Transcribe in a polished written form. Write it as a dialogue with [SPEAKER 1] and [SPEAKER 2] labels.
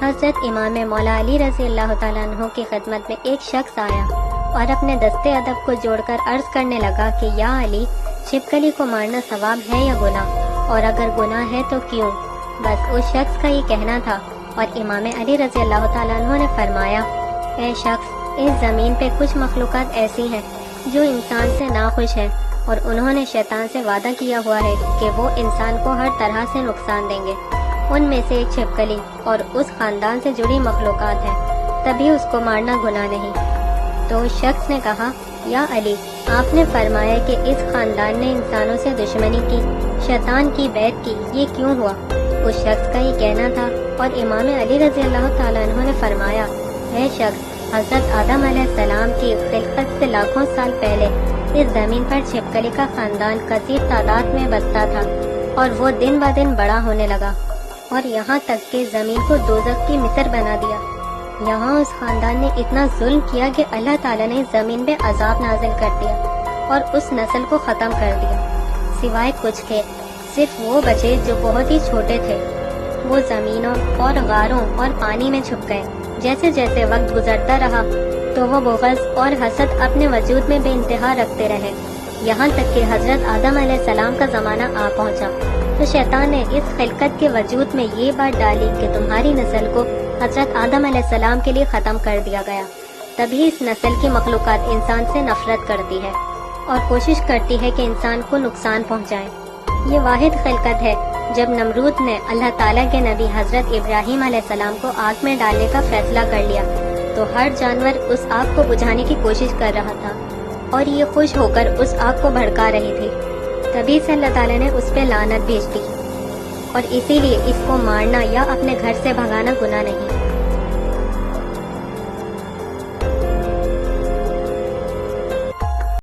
[SPEAKER 1] حضرت امام مولا علی رضی اللہ تعالیٰ عنہ کی خدمت میں ایک شخص آیا اور اپنے دستے ادب کو جوڑ کر عرض کرنے لگا کہ یا علی، چھپکلی کو مارنا ثواب ہے یا گناہ، اور اگر گناہ ہے تو کیوں؟ بس اس شخص کا یہ کہنا تھا، اور امام علی رضی اللہ تعالیٰ عنہ نے فرمایا، اے شخص، اس زمین پہ کچھ مخلوقات ایسی ہیں جو انسان سے ناخوش ہیں، اور انہوں نے شیطان سے وعدہ کیا ہوا ہے کہ وہ انسان کو ہر طرح سے نقصان دیں گے۔ ان میں سے ایک چھپکلی اور اس خاندان سے جڑی مخلوقات ہیں، تبھی اس کو مارنا گناہ نہیں۔ تو اس شخص نے کہا، یا علی، آپ نے فرمایا کہ اس خاندان نے انسانوں سے دشمنی کی، شیطان کی بیعت کی، یہ کیوں ہوا؟ اس شخص کا یہ کہنا تھا، اور امام علی رضی اللہ تعالیٰ عنہ نے فرمایا، اے شخص، حضرت آدم علیہ السلام کی خلقت سے لاکھوں سال پہلے اس زمین پر چھپکلی کا خاندان کثیر تعداد میں بستا تھا، اور وہ دن بہ دن بڑا ہونے لگا، اور یہاں تک کہ زمین کو دوزخ کی مصر بنا دیا۔ یہاں اس خاندان نے اتنا ظلم کیا کہ اللہ تعالیٰ نے زمین پہ عذاب نازل کر دیا اور اس نسل کو ختم کر دیا، سوائے کچھ کے۔ صرف وہ بچے جو بہت ہی چھوٹے تھے، وہ زمینوں اور غاروں اور پانی میں چھپ گئے۔ جیسے جیسے وقت گزرتا رہا تو وہ بغض اور حسد اپنے وجود میں بے انتہا رکھتے رہے، یہاں تک کہ حضرت آدم علیہ السلام کا زمانہ آ پہنچا تو شیطان نے اس خلقت کے وجود میں یہ بات ڈالی کہ تمہاری نسل کو حضرت آدم علیہ السلام کے لیے ختم کر دیا گیا۔ تبھی اس نسل کی مخلوقات انسان سے نفرت کرتی ہے اور کوشش کرتی ہے کہ انسان کو نقصان پہنچائے۔ یہ واحد خلقت ہے جب نمرود نے اللہ تعالیٰ کے نبی حضرت ابراہیم علیہ السلام کو آگ میں ڈالنے کا فیصلہ کر لیا تو ہر جانور اس آگ کو بجھانے کی کوشش کر رہا تھا، اور یہ خوش ہو کر اس آگ کو بھڑکا رہی تھی۔ تبھی سے اللہ تعالیٰ نے اس پہ لعنت بھیج دی، اور اسی لیے اس کو مارنا یا اپنے گھر سے بھگانا گناہ نہیں۔